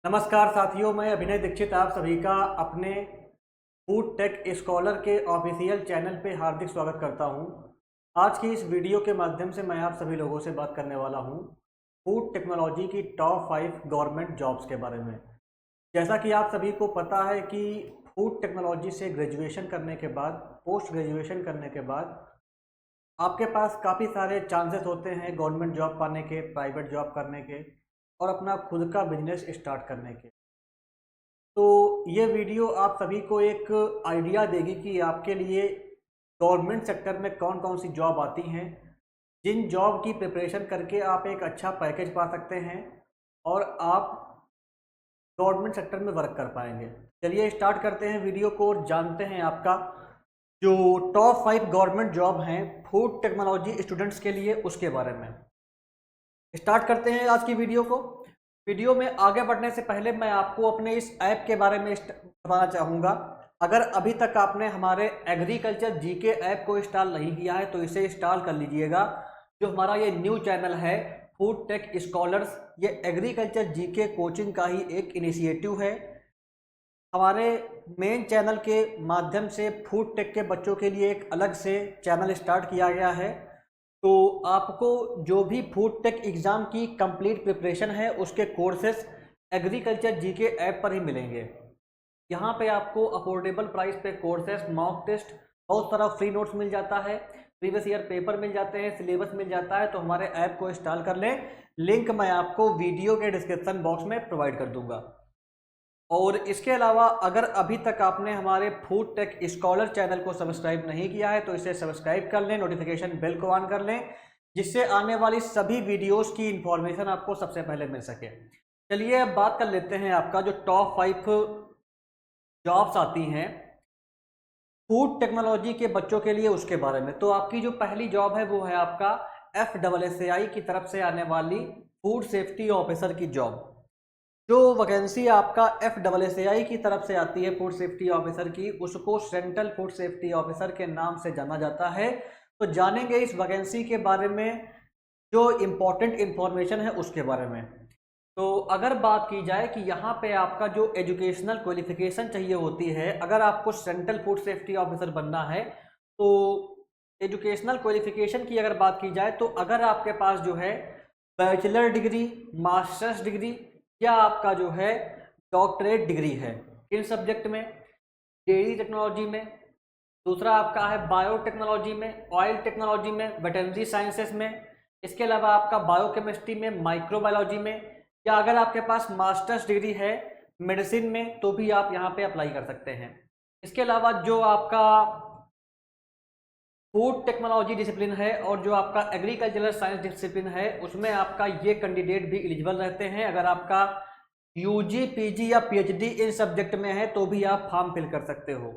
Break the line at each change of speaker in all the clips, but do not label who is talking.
नमस्कार साथियों, मैं अभिनय दीक्षित आप सभी का अपने फूड टेक स्कॉलर के ऑफिशियल चैनल पे हार्दिक स्वागत करता हूं। आज की इस वीडियो के माध्यम से मैं आप सभी लोगों से बात करने वाला हूं फूड टेक्नोलॉजी की टॉप 5 गवर्नमेंट जॉब्स के बारे में। जैसा कि आप सभी को पता है कि फूड टेक्नोलॉजी से ग्रेजुएशन करने के बाद, पोस्ट ग्रेजुएशन करने के बाद आपके पास काफ़ी सारे चांसेस होते हैं गवर्नमेंट जॉब पाने के, प्राइवेट जॉब करने के और अपना खुद का बिजनेस स्टार्ट करने के। तो ये वीडियो आप सभी को एक आइडिया देगी कि आपके लिए गवर्नमेंट सेक्टर में कौन कौन सी जॉब आती हैं, जिन जॉब की प्रिपरेशन करके आप एक अच्छा पैकेज पा सकते हैं और आप गवर्नमेंट सेक्टर में वर्क कर पाएंगे। चलिए स्टार्ट करते हैं वीडियो को और जानते हैं आपका जो टॉप 5 गवर्नमेंट जॉब हैं फूड टेक्नोलॉजी स्टूडेंट्स के लिए, उसके बारे में। स्टार्ट करते हैं आज की वीडियो को। वीडियो में आगे बढ़ने से पहले मैं आपको अपने इस ऐप के बारे में बताना चाहूँगा। अगर अभी तक आपने हमारे एग्रीकल्चर जीके ऐप को इंस्टॉल नहीं किया है तो इसे इंस्टॉल कर लीजिएगा। जो हमारा ये न्यू चैनल है फूड टेक स्कॉलर्स, ये एग्रीकल्चर जीके कोचिंग का ही एक इनिशिएटिव है। हमारे मेन चैनल के माध्यम से फूड टेक के बच्चों के लिए एक अलग से चैनल स्टार्ट किया गया है। तो आपको जो भी फूड टेक एग्ज़ाम की कंप्लीट प्रिपरेशन है उसके कोर्सेस एग्रीकल्चर जीके ऐप पर ही मिलेंगे। यहाँ पे आपको अफोर्डेबल प्राइस पे कोर्सेस, मॉक टेस्ट, बहुत सारा फ्री नोट्स मिल जाता है, प्रीवियस ईयर पेपर मिल जाते हैं, सिलेबस मिल जाता है। तो हमारे ऐप को इंस्टॉल कर लें, लिंक मैं आपको वीडियो के डिस्क्रिप्शन बॉक्स में प्रोवाइड कर दूंगा। और इसके अलावा अगर अभी तक आपने हमारे फूड टेक स्कॉलर चैनल को सब्सक्राइब नहीं किया है तो इसे सब्सक्राइब कर लें, नोटिफिकेशन बेल को ऑन कर लें, जिससे आने वाली सभी वीडियोस की इंफॉर्मेशन आपको सबसे पहले मिल सके। चलिए अब बात कर लेते हैं आपका जो टॉप 5 जॉब्स आती हैं फूड टेक्नोलॉजी के बच्चों के लिए, उसके बारे में। तो आपकी जो पहली जॉब है वो है आपका FSSAI की तरफ से आने वाली फूड सेफ्टी ऑफिसर की जॉब। जो वैकेंसी आपका FSSAI की तरफ से आती है फूड सेफ्टी ऑफिसर की, उसको सेंट्रल फूड सेफ्टी ऑफिसर के नाम से जाना जाता है। तो जानेंगे इस वैकेंसी के बारे में, जो इम्पोर्टेंट इंफॉर्मेशन है उसके बारे में। तो अगर बात की जाए कि यहाँ पे आपका जो एजुकेशनल क्वालिफिकेशन चाहिए होती है, अगर आपको सेंट्रल फूड सेफ्टी ऑफिसर बनना है तो एजुकेशनल क्वालिफिकेशन की अगर बात की जाए तो अगर आपके पास जो है बैचलर डिग्री, मास्टर्स डिग्री या आपका जो है डॉक्टरेट डिग्री है, किन सब्जेक्ट में? डेयरी टेक्नोलॉजी में, दूसरा आपका है बायोटेक्नोलॉजी में, ऑयल टेक्नोलॉजी में, वेटरनरी साइंसेस में, इसके अलावा आपका बायोकेमिस्ट्री में, माइक्रोबायोलॉजी में, या अगर आपके पास मास्टर्स डिग्री है मेडिसिन में तो भी आप यहाँ पे अप्लाई कर सकते हैं। इसके अलावा जो आपका फूड टेक्नोलॉजी डिसिप्लिन है और जो आपका एग्रीकल्चरल साइंस डिसिप्लिन है उसमें आपका ये कैंडिडेट भी एलिजिबल रहते हैं। अगर आपका यूजी, पीजी या पीएचडी इन सब्जेक्ट में है तो भी आप फॉर्म फिल कर सकते हो।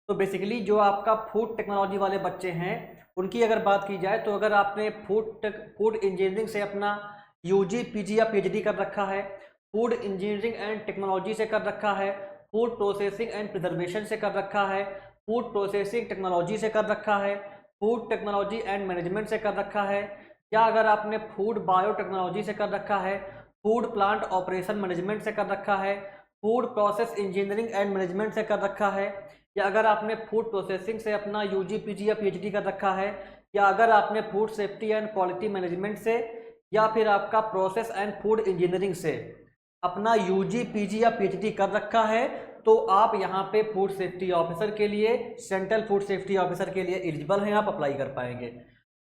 तो बेसिकली जो आपका फूड टेक्नोलॉजी वाले बच्चे हैं उनकी अगर बात की जाए तो अगर आपने फूड इंजीनियरिंग से अपना यूजी, पीजी या पीएचडी कर रखा है, फूड इंजीनियरिंग एंड टेक्नोलॉजी से कर रखा है, फूड प्रोसेसिंग एंड प्रिजर्वेशन से कर रखा है, फूड प्रोसेसिंग टेक्नोलॉजी से कर रखा है, फूड टेक्नोलॉजी एंड मैनेजमेंट से कर रखा है, या अगर आपने फूड बायोटेक्नोलॉजी से कर रखा है, फूड प्लांट ऑपरेशन मैनेजमेंट से कर रखा है, food process engineering and management से कर रखा है, या अगर आपने फूड प्रोसेसिंग से अपना यूजी, पीजी या पीएचडी कर रखा है, या अगर आपने food safety and quality management से या फिर आपका प्रोसेस एंड फूड इंजीनियरिंग से अपना यूजी, पीजी या पीएचडी कर रखा है तो आप यहाँ पे फूड सेफ्टी ऑफिसर के लिए, सेंट्रल फूड सेफ्टी ऑफिसर के लिए एलिजिबल हैं, आप अप्लाई कर पाएंगे।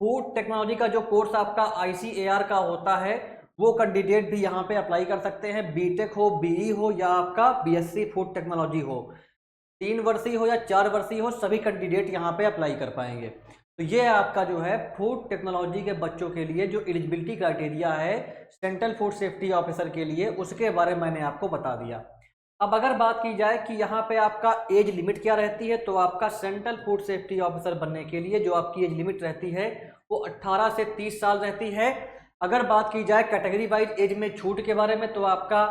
फूड टेक्नोलॉजी का जो कोर्स आपका ICAR का होता है वो कैंडिडेट भी यहाँ पे अप्लाई कर सकते हैं। बीटेक हो, बीई हो या आपका BSc फूड टेक्नोलॉजी हो, 3 वर्षीय हो या 4 वर्षीय हो, सभी कैंडिडेट यहाँ पे अप्लाई कर पाएंगे। तो ये आपका जो है फूड टेक्नोलॉजी के बच्चों के लिए जो एलिजिबिलिटी क्राइटेरिया है सेंट्रल फूड सेफ्टी ऑफिसर के लिए, उसके बारे में मैंने आपको बता दिया। अब अगर बात की जाए कि यहाँ पे आपका एज लिमिट क्या रहती है, तो आपका सेंट्रल फूड सेफ्टी ऑफिसर बनने के लिए जो आपकी एज लिमिट रहती है वो 18 से 30 साल रहती है। अगर बात की जाए कैटेगरी वाइज एज में छूट के बारे में तो आपका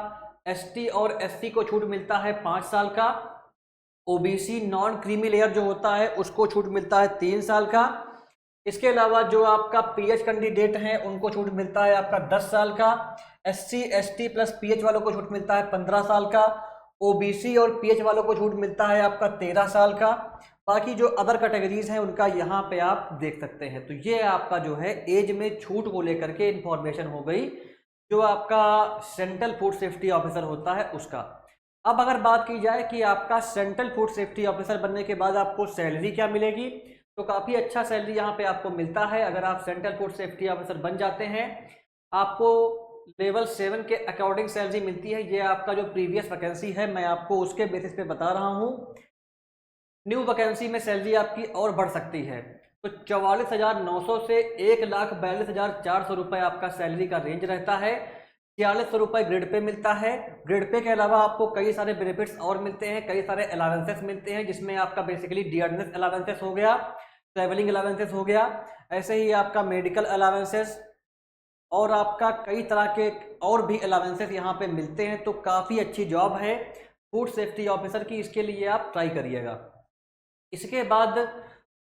ST और SC को छूट मिलता है 5 साल का, OBC नॉन क्रीमी लेयर जो होता है उसको छूट मिलता है 3 साल का। इसके अलावा जो आपका PH कैंडिडेट हैं उनको छूट मिलता है आपका 10 साल का। SC ST प्लस PH वालों को छूट मिलता है 15 साल का, OBC और PH वालों को छूट मिलता है आपका 13 साल का। बाकी जो अदर कैटेगरीज हैं उनका यहाँ पे आप देख सकते हैं। तो ये आपका जो है एज में छूट को लेकर के इंफॉर्मेशन हो गई जो आपका सेंट्रल फूड सेफ्टी ऑफिसर होता है उसका। अब अगर बात की जाए कि आपका सेंट्रल फूड सेफ्टी ऑफिसर बनने के बाद आपको सैलरी क्या मिलेगी, तो काफ़ी अच्छा सैलरी यहाँ पे आपको मिलता है। अगर आप सेंट्रल फूड सेफ्टी ऑफिसर बन जाते हैं, आपको लेवल 7 के अकॉर्डिंग सैलरी मिलती है। ये आपका जो प्रीवियस वैकेंसी है मैं आपको उसके बेसिस पे बता रहा हूँ। न्यू वैकेंसी में सैलरी आपकी और बढ़ सकती है। तो 44,900 से 1,42,400 रुपये आपका सैलरी का रेंज रहता है। 4600 रुपये ग्रेड पे मिलता है। ग्रेड पे के अलावा आपको कई सारे बेनिफिट्स और मिलते हैं, कई सारे अलावेंसेस मिलते हैं, जिसमें आपका बेसिकली डियरनेस अलावेंसेस हो गया, ट्रैवलिंग अलावेंसेस हो गया, ऐसे ही आपका मेडिकल अलावेंसेस और आपका कई तरह के और भी अलावेंसेस यहाँ पे मिलते हैं। तो काफ़ी अच्छी जॉब है फूड सेफ्टी ऑफिसर की, इसके लिए आप ट्राई करिएगा। इसके बाद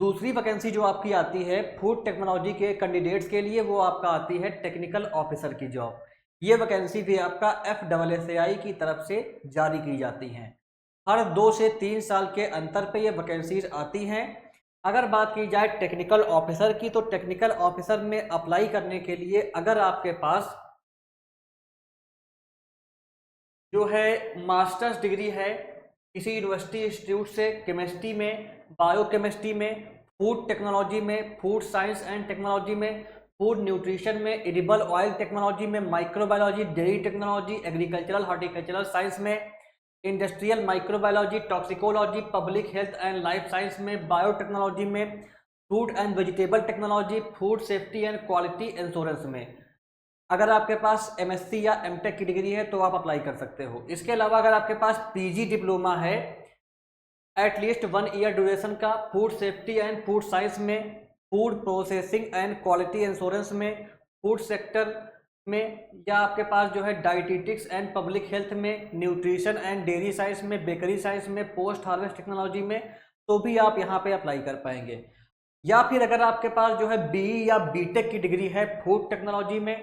दूसरी वैकेंसी जो आपकी आती है फूड टेक्नोलॉजी के कैंडिडेट्स के लिए, वो आपका आती है टेक्निकल ऑफिसर की जॉब। ये वैकेंसी भी आपका FSSAI की तरफ से जारी की जाती हैं। हर 2 से 3 साल के अंतर पे ये वैकेंसीज आती हैं। अगर बात की जाए टेक्निकल ऑफिसर की, तो टेक्निकल ऑफिसर में अप्लाई करने के लिए अगर आपके पास जो है मास्टर्स डिग्री है किसी यूनिवर्सिटी इंस्टीट्यूट से, केमिस्ट्री में, बायोकेमिस्ट्री में, फूड टेक्नोलॉजी में, फूड साइंस एंड टेक्नोलॉजी में, फूड न्यूट्रिशन में, एडिबल ऑयल टेक्नोलॉजी में, microbiology, dairy technology, agricultural horticultural science में, industrial microbiology, toxicology, public health and life science में, बायोटेक्नोलॉजी में, food and vegetable technology, food safety and quality insurance में। अगर आपके पास MSc या MTech की डिग्री है तो आप अप्लाई कर सकते हो। इसके अलावा अगर आपके पास PG डिप्लोमा है एटलीस्ट 1 ईयर ड्यूरेशन का food safety and food science में, food processing and quality insurance में, फूड सेक्टर में, या आपके पास जो है डाइटिटिक्स एंड पब्लिक हेल्थ में, न्यूट्रिशन एंड डेयरी साइंस में, बेकरी साइंस में, पोस्ट हार्वेस्ट टेक्नोलॉजी में, तो भी आप यहाँ पे अप्लाई कर पाएंगे। या फिर अगर आपके पास जो है BE या BTech की डिग्री है फूड टेक्नोलॉजी में,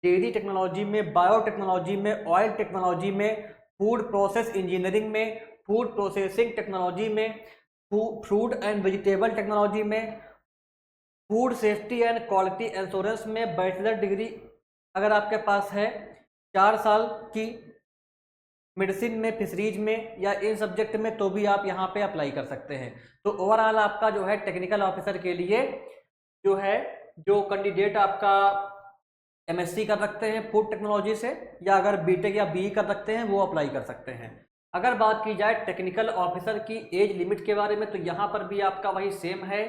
डेयरी टेक्नोलॉजी में, बायोटेक्नोलॉजी में, ऑयल टेक्नोलॉजी में, फूड प्रोसेस इंजीनियरिंग में, फूड प्रोसेसिंग टेक्नोलॉजी में, फूड एंड वेजिटेबल टेक्नोलॉजी में, food safety and quality insurance में बैचलर डिग्री अगर आपके पास है 4 साल की मेडिसिन में, फिशरीज में या इन सब्जेक्ट में, तो भी आप यहाँ पे अप्लाई कर सकते हैं। तो ओवरऑल आपका जो है टेक्निकल ऑफिसर के लिए जो है जो कैंडिडेट आपका MSc कर रखते हैं फूड टेक्नोलॉजी से, या अगर BTech या BE कर रखते हैं वो अप्लाई कर सकते हैं। अगर बात की जाए टेक्निकल ऑफिसर की एज लिमिट के बारे में, तो यहाँ पर भी आपका वही सेम है,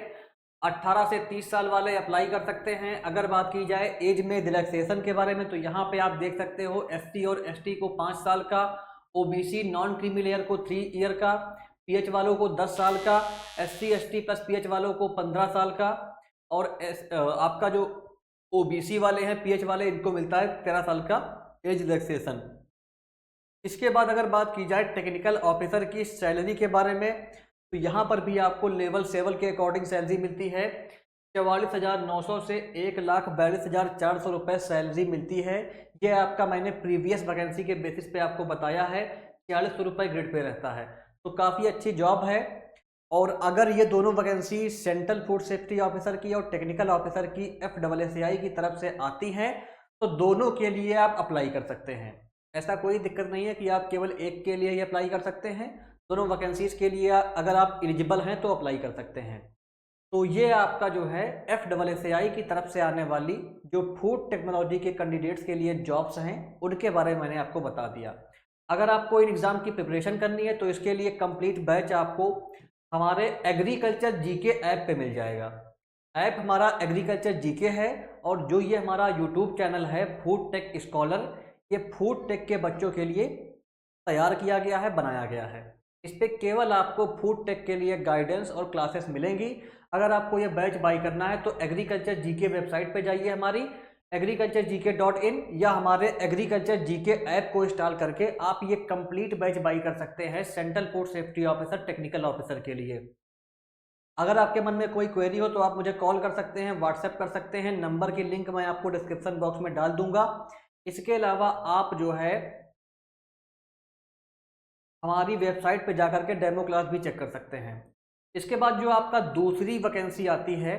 18 से 30 साल वाले अप्लाई कर सकते हैं। अगर बात की जाए एज में रिलैक्सेशन के बारे में, तो यहाँ पे आप देख सकते हो SC और ST को 5 साल का, OBC नॉन क्रीमी लेयर को 3 ईयर का, PH वालों को 10 साल का, SC ST प्लस PH वालों को 15 साल का, और आपका जो OBC वाले हैं PH वाले, इनको मिलता है 13 साल का एज रिलैक्सेशन। इसके बाद अगर बात की जाए टेक्निकल ऑफिसर की सैलरी के बारे में, तो यहाँ पर भी आपको लेवल 7 के अकॉर्डिंग सैलरी मिलती है। 44,900 से 1,42,400 रुपये सैलरी मिलती है। ये आपका मैंने प्रीवियस वैकेंसी के बेसिस पे आपको बताया है, 4600 रुपये ग्रेड पे रहता है। तो काफ़ी अच्छी जॉब है। और अगर ये दोनों vacancy central food safety officer की और टेक्निकल ऑफिसर की FSSAI की तरफ से आती हैं, तो दोनों के लिए आप अप्लाई कर सकते हैं। ऐसा कोई दिक्कत नहीं है कि आप केवल एक के लिए ही अप्लाई कर सकते हैं। दोनों वैकेंसीज के लिए अगर आप एलिजिबल हैं तो अप्लाई कर सकते हैं। तो ये आपका जो है FSSAI की तरफ से आने वाली जो फूड टेक्नोलॉजी के कैंडिडेट्स के लिए जॉब्स हैं उनके बारे में मैंने आपको बता दिया। अगर आपको इन एग्ज़ाम की प्रिपरेशन करनी है तो इसके लिए कंप्लीट बैच आपको हमारे एग्रीकल्चर जीके ऐप पे मिल जाएगा। ऐप हमारा एग्रीकल्चर जीके है, और जो ये हमारा यूट्यूब चैनल है फूड टेक स्कॉलर, ये फूड टेक के बच्चों के लिए तैयार किया गया है, बनाया गया है। इस पर केवल आपको फूड टेक के लिए गाइडेंस और क्लासेस मिलेंगी। अगर आपको ये बैच बाई करना है तो एग्रीकल्चर जीके वेबसाइट पे जाइए हमारी agriculturegk.in, या हमारे एग्रीकल्चर जीके ऐप को इंस्टॉल करके आप ये कंप्लीट बैच बाई कर सकते हैं central food safety officer technical officer के लिए। अगर आपके मन में कोई क्वेरी हो तो आप मुझे कॉल कर सकते हैं, व्हाट्सएप कर सकते हैं। नंबर की लिंक मैं आपको डिस्क्रिप्शन बॉक्स में डाल दूंगा। इसके अलावा आप जो है हमारी वेबसाइट पे जाकर के डेमो क्लास भी चेक कर सकते हैं। इसके बाद जो आपका दूसरी वैकेंसी आती है,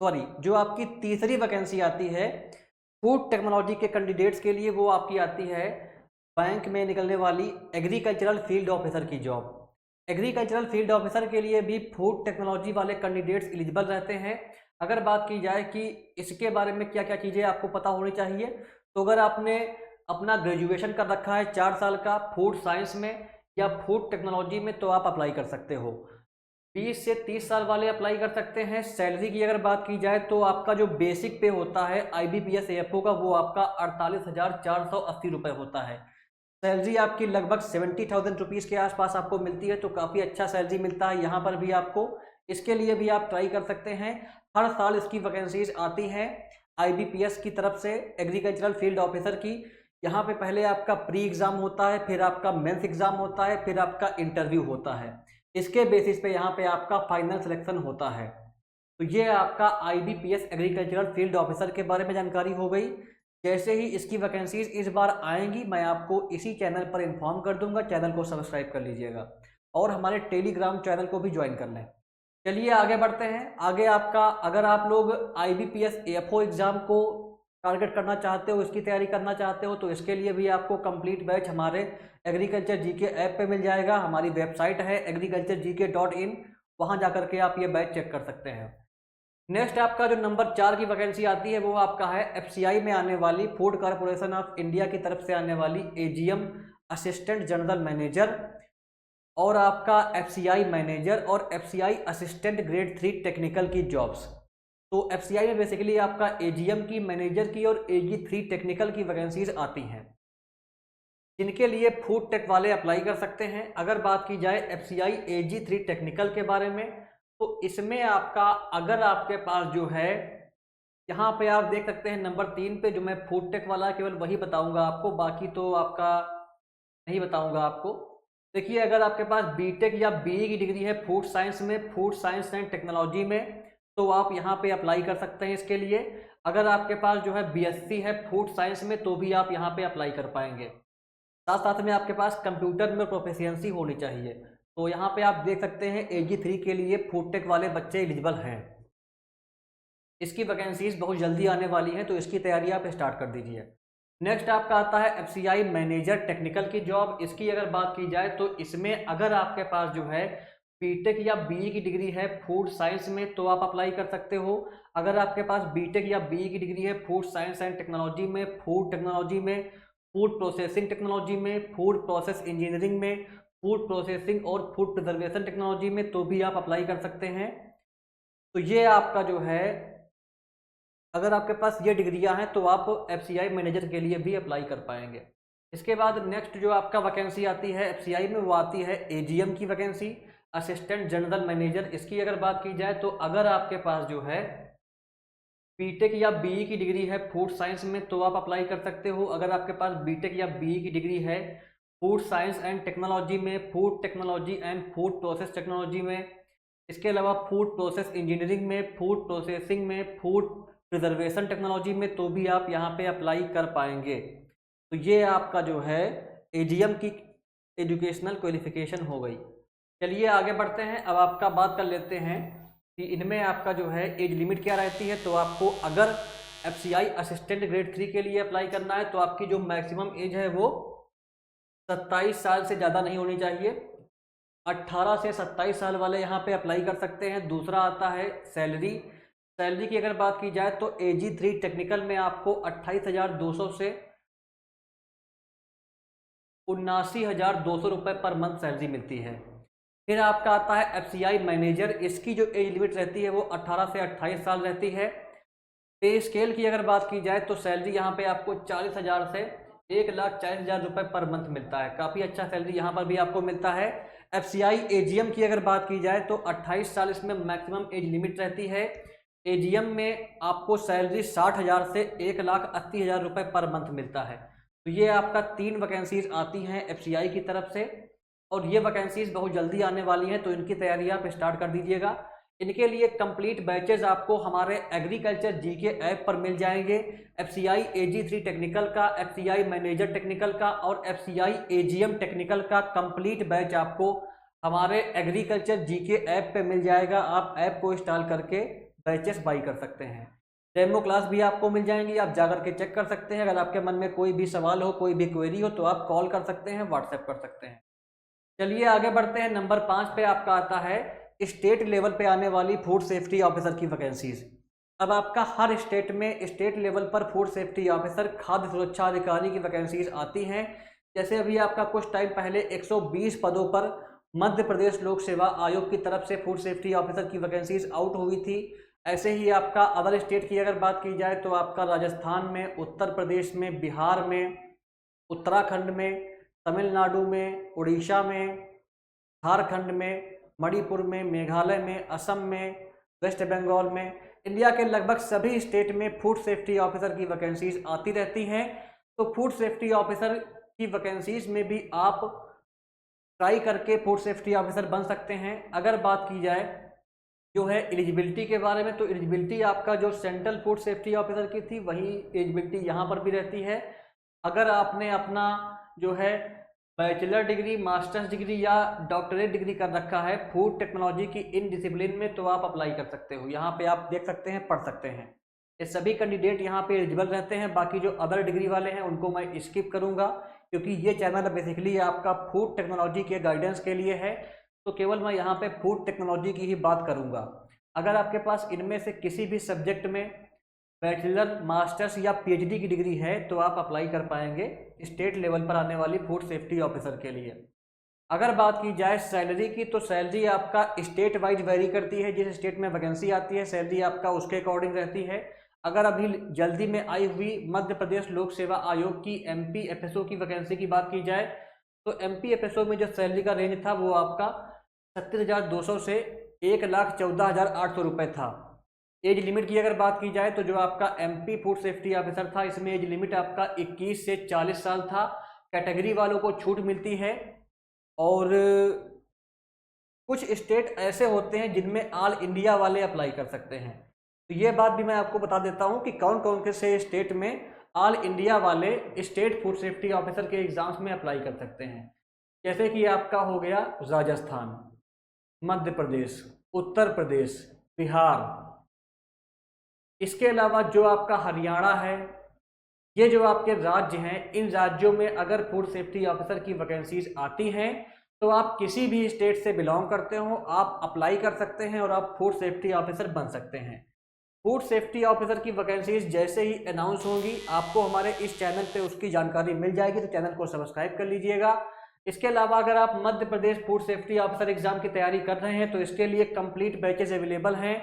सॉरी, जो आपकी तीसरी वैकेंसी आती है फूड टेक्नोलॉजी के कैंडिडेट्स के लिए, वो आपकी आती है बैंक में निकलने वाली एग्रीकल्चरल फील्ड ऑफिसर की जॉब। एग्रीकल्चरल फील्ड ऑफिसर के लिए भी फूड टेक्नोलॉजी वाले कैंडिडेट्स एलिजिबल रहते हैं। अगर बात की जाए कि इसके बारे में क्या क्या चीज़ें आपको पता होनी चाहिए, तो अगर आपने अपना ग्रेजुएशन कर रखा है 4 साल का फूड साइंस में या फूड टेक्नोलॉजी में, तो आप अप्लाई कर सकते हो। 20 से 30 साल वाले अप्लाई कर सकते हैं। सैलरी की अगर बात की जाए तो आपका जो बेसिक पे होता है IBPS AFO का, वो आपका 48,480 रुपये होता है। सैलरी आपकी लगभग 70,000 रुपीज़ के आसपास आपको मिलती है, तो काफ़ी अच्छा सैलरी मिलता है यहाँ पर भी आपको। इसके लिए भी आप ट्राई कर सकते हैं। हर साल इसकी वैकेंसीज आती हैं IBPS की तरफ से, एग्रीकल्चरल फील्ड ऑफिसर की। यहाँ पे पहले आपका प्री एग्ज़ाम होता है, फिर आपका मेंस एग्ज़ाम होता है, फिर आपका इंटरव्यू होता है। इसके बेसिस पे यहाँ पे आपका फाइनल सिलेक्शन होता है। तो ये आपका IBPS एग्रीकल्चरल फील्ड ऑफिसर के बारे में जानकारी हो गई। जैसे ही इसकी वैकेंसीज इस बार आएंगी, मैं आपको इसी चैनल पर इन्फॉर्म कर दूंगा। चैनल को सब्सक्राइब कर लीजिएगा और हमारे टेलीग्राम चैनल को भी ज्वाइन कर लें। चलिए आगे बढ़ते हैं। आगे आपका, अगर आप लोग IBPS AFO एग्ज़ाम को टारगेट करना चाहते हो, इसकी तैयारी करना चाहते हो, तो इसके लिए भी आपको कंप्लीट बैच हमारे एग्रीकल्चर जीके ऐप पे मिल जाएगा। हमारी वेबसाइट है agriculturegk.in, वहाँ जाकर के आप ये बैच चेक कर सकते हैं। नेक्स्ट आपका जो नंबर 4 की वैकेंसी आती है, वो आपका है FCI में आने वाली, फूड कॉरपोरेशन ऑफ इंडिया की तरफ से आने वाली AGM असिस्टेंट जनरल मैनेजर, और आपका FCI मैनेजर और FCI असिस्टेंट ग्रेड 3 टेक्निकल की जॉब्स। तो FCI में बेसिकली आपका AGM की, मैनेजर की और AG3 टेक्निकल की वैकेंसीज आती हैं, जिनके लिए फूड टेक वाले अप्लाई कर सकते हैं। अगर बात की जाए FCI AG3 टेक्निकल के बारे में, तो इसमें आपका, अगर आपके पास जो है, यहाँ पे आप देख सकते हैं नंबर 3 पे, जो मैं फूड टेक वाला केवल वही बताऊंगा आपको, बाकी तो आपका नहीं बताऊंगा आपको। देखिए, अगर आपके पास BTech या BE की डिग्री है फूड साइंस में, फूड साइंस एंड टेक्नोलॉजी में, तो आप यहाँ पे अप्लाई कर सकते हैं इसके लिए। अगर आपके पास जो है BSc है फूड साइंस में, तो भी आप यहाँ पे अप्लाई कर पाएंगे। साथ साथ में आपके पास कंप्यूटर में प्रोफिशिएंसी होनी चाहिए। तो यहाँ पे आप देख सकते हैं AG3 के लिए फूड टेक वाले बच्चे एलिजिबल हैं। इसकी वैकेंसीज बहुत जल्दी आने वाली हैं, तो इसकी तैयारी आप स्टार्ट कर दीजिए। नेक्स्ट आपका आता है FCI मैनेजर टेक्निकल की जॉब। इसकी अगर बात की जाए तो इसमें अगर आपके पास जो है BTech या BE की डिग्री है फूड साइंस में, तो आप अप्लाई कर सकते हो। अगर आपके पास BTech या BE की डिग्री है फूड साइंस एंड टेक्नोलॉजी में, फूड टेक्नोलॉजी में, फूड प्रोसेसिंग टेक्नोलॉजी में, फूड प्रोसेस इंजीनियरिंग में, फूड प्रोसेसिंग और फूड प्रिजर्वेशन टेक्नोलॉजी में, तो भी आप अप्लाई कर सकते हैं। तो ये आपका जो है, अगर आपके पास ये डिग्रियां हैं, तो आप FCI मैनेजर के लिए भी अप्लाई कर पाएंगे। इसके बाद नेक्स्ट जो आपका वैकेंसी आती है FCI में, वो आती है AGM की वैकेंसी, असिस्टेंट जनरल मैनेजर। इसकी अगर बात की जाए तो अगर आपके पास जो है BTech या BE की डिग्री है फूड साइंस में, तो आप अप्लाई कर सकते हो। अगर आपके पास BTech या BE की डिग्री है फूड साइंस एंड टेक्नोलॉजी में, food technology and food process technology में, इसके अलावा फूड प्रोसेस इंजीनियरिंग में, फूड प्रोसेसिंग में, फूड प्रिजर्वेशन टेक्नोलॉजी में, तो भी आप यहाँ पे अप्लाई कर पाएंगे। तो ये आपका जो है AGM की एजुकेशनल क्वालिफिकेशन हो गई। चलिए आगे बढ़ते हैं। अब आपका बात कर लेते हैं कि इनमें आपका जो है एज लिमिट क्या रहती है। तो आपको अगर FCI असिस्टेंट ग्रेड 3 के लिए अप्लाई करना है, तो आपकी जो मैक्सिमम एज है वो 27 साल से ज़्यादा नहीं होनी चाहिए। 18 से 27 साल वाले यहाँ पे अप्लाई कर सकते हैं। दूसरा आता है सैलरी। सैलरी की अगर बात की जाए तो AG3 टेक्निकल में आपको 28,200 से 79,200 रुपये पर मंथ सैलरी मिलती है। फिर आपका आता है FCI मैनेजर। इसकी जो एज लिमिट रहती है वो 18 से 28 साल रहती है। पे स्केल की अगर बात की जाए तो सैलरी यहाँ पे आपको 40,000 से 1,40,000 रुपये पर मंथ मिलता है। काफ़ी अच्छा सैलरी यहाँ पर भी आपको मिलता है। FCI AGM की अगर बात की जाए तो 28 साल इसमें मैक्सिमम एज लिमिट रहती है। AGM में आपको सैलरी 60,000 से 1,80,000 रुपये पर मंथ मिलता है। तो ये आपका 3 वैकेंसीज आती हैं FCI की तरफ से, और ये वैकेंसीज बहुत जल्दी आने वाली हैं, तो इनकी तैयारी आप स्टार्ट कर दीजिएगा। इनके लिए कंप्लीट बैचेज आपको हमारे एग्रीकल्चर जीके ऐप पर मिल जाएंगे। FCI AG3 टेक्निकल का, FCI मैनेजर टेक्निकल का और FCI AGM टेक्निकल का कंप्लीट बैच आपको हमारे एग्रीकल्चर जीके ऐप पे मिल जाएगा। आप ऐप को इंस्टॉल करके बैचेस बाई कर सकते हैं। डेमो क्लास भी आपको मिल जाएंगी, आप जाकर के चेक कर सकते हैं। अगर आपके मन में कोई भी सवाल हो, कोई भी क्वेरी हो तो आप कॉल कर सकते हैं, व्हाट्सएप कर सकते हैं। चलिए आगे बढ़ते हैं। नंबर 5 पे आपका आता है स्टेट लेवल पे आने वाली फूड सेफ्टी ऑफिसर की वैकेंसीज। अब आपका हर स्टेट में स्टेट लेवल पर फूड सेफ्टी ऑफिसर, खाद्य सुरक्षा अधिकारी की वैकेंसीज आती हैं। जैसे अभी आपका कुछ टाइम पहले 120 पदों पर मध्य प्रदेश लोक सेवा आयोग की तरफ से फूड सेफ्टी ऑफिसर की वैकेंसीज आउट हुई थी। ऐसे ही आपका अदर स्टेट की अगर बात की जाए तो आपका राजस्थान में, उत्तर प्रदेश में, बिहार में, उत्तराखंड में, तमिलनाडु में, उड़ीसा में, झारखंड में, मणिपुर में, मेघालय में, असम में, वेस्ट बंगाल में, इंडिया के लगभग सभी स्टेट में फूड सेफ्टी ऑफिसर की वैकेंसीज आती रहती हैं। तो फूड सेफ्टी ऑफिसर की वैकेंसीज में भी आप ट्राई करके फूड सेफ्टी ऑफिसर बन सकते हैं। अगर बात की जाए जो है एलिजिबिलिटी के बारे में, तो एलिजिबिलिटी आपका जो सेंट्रल फूड सेफ्टी ऑफिसर की थी वही एलिजिबिलिटी यहाँ पर भी रहती है। अगर आपने अपना जो है बैचलर डिग्री, मास्टर्स डिग्री या डॉक्टरेट डिग्री कर रखा है फूड टेक्नोलॉजी की इन डिसिप्लिन में, तो आप अप्लाई कर सकते हो। यहाँ पे आप देख सकते हैं, पढ़ सकते हैं। ये सभी कैंडिडेट यहाँ पे एलिजिबल रहते हैं। बाकी जो अदर डिग्री वाले हैं उनको मैं स्किप करूँगा, क्योंकि ये चैनल बेसिकली आपका फूड टेक्नोलॉजी के गाइडेंस के लिए है। तो केवल मैं यहाँ पे फूड टेक्नोलॉजी की ही बात करूँगा। अगर आपके पास इनमें से किसी भी सब्जेक्ट में बैचलर, मास्टर्स या PhD की डिग्री है तो आप अप्लाई कर पाएंगे स्टेट लेवल पर आने वाली फूड सेफ्टी ऑफिसर के लिए। अगर बात की जाए सैलरी की, तो सैलरी आपका स्टेट वाइज वेरी करती है। जिस स्टेट में वैकेंसी आती है सैलरी आपका उसके अकॉर्डिंग रहती है। अगर अभी जल्दी में आई हुई मध्य प्रदेश लोक सेवा आयोग की MP FSO की वैकेंसी की बात की जाए तो MP FSO में जो सैलरी का रेंज था वो आपका 37,200 से 1,14,800 रुपये था। एज लिमिट की अगर बात की जाए तो जो आपका MP फूड सेफ्टी ऑफिसर था इसमें एज लिमिट आपका 21 से 40 साल था। कैटेगरी वालों को छूट मिलती है और कुछ स्टेट ऐसे होते हैं जिनमें ऑल इंडिया वाले अप्लाई कर सकते हैं। तो ये बात भी मैं आपको बता देता हूं कि कौन कौन से स्टेट में ऑल इंडिया वाले स्टेट फूड सेफ्टी ऑफिसर के एग्जाम्स में अप्लाई कर सकते हैं। जैसे कि आपका हो गया राजस्थान, मध्य प्रदेश, उत्तर प्रदेश, बिहार। इसके अलावा जो आपका हरियाणा है, ये जो आपके राज्य हैं, इन राज्यों में अगर फूड सेफ्टी ऑफिसर की वैकेंसीज आती हैं तो आप किसी भी स्टेट से बिलोंग करते हो, आप अप्लाई कर सकते हैं और आप फूड सेफ्टी ऑफिसर बन सकते हैं। फूड सेफ्टी ऑफिसर की वैकेंसीज जैसे ही अनाउंस होंगी आपको हमारे इस चैनल पे उसकी जानकारी मिल जाएगी, तो चैनल को सब्सक्राइब कर लीजिएगा। इसके अलावा अगर आप Madhya Pradesh food safety officer exam की तैयारी कर रहे हैं तो इसके लिए कंप्लीट बैचेस अवेलेबल हैं।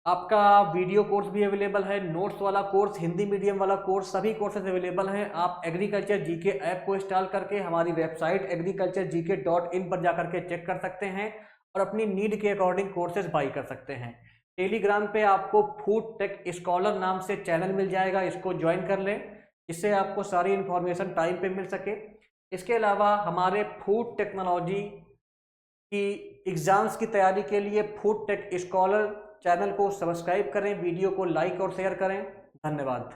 आपका वीडियो कोर्स भी अवेलेबल है, नोट्स वाला कोर्स, हिंदी मीडियम वाला कोर्स, सभी कोर्सेज अवेलेबल हैं। आप एग्रीकल्चर जीके ऐप को इंस्टॉल करके हमारी वेबसाइट agriculturegk.in पर जाकर के चेक कर सकते हैं और अपनी नीड के अकॉर्डिंग कोर्सेज बाई कर सकते हैं। टेलीग्राम पे आपको फूड टेक स्कॉलर नाम से चैनल मिल जाएगा, इसको ज्वाइन कर लें, इससे आपको सारी इन्फॉर्मेशन टाइम पे मिल सके। इसके अलावा हमारे फूड टेक्नोलॉजी की एग्ज़ाम्स की तैयारी के लिए फूड टेक स्कॉलर चैनल को सब्सक्राइब करें, वीडियो को लाइक और शेयर करें। धन्यवाद।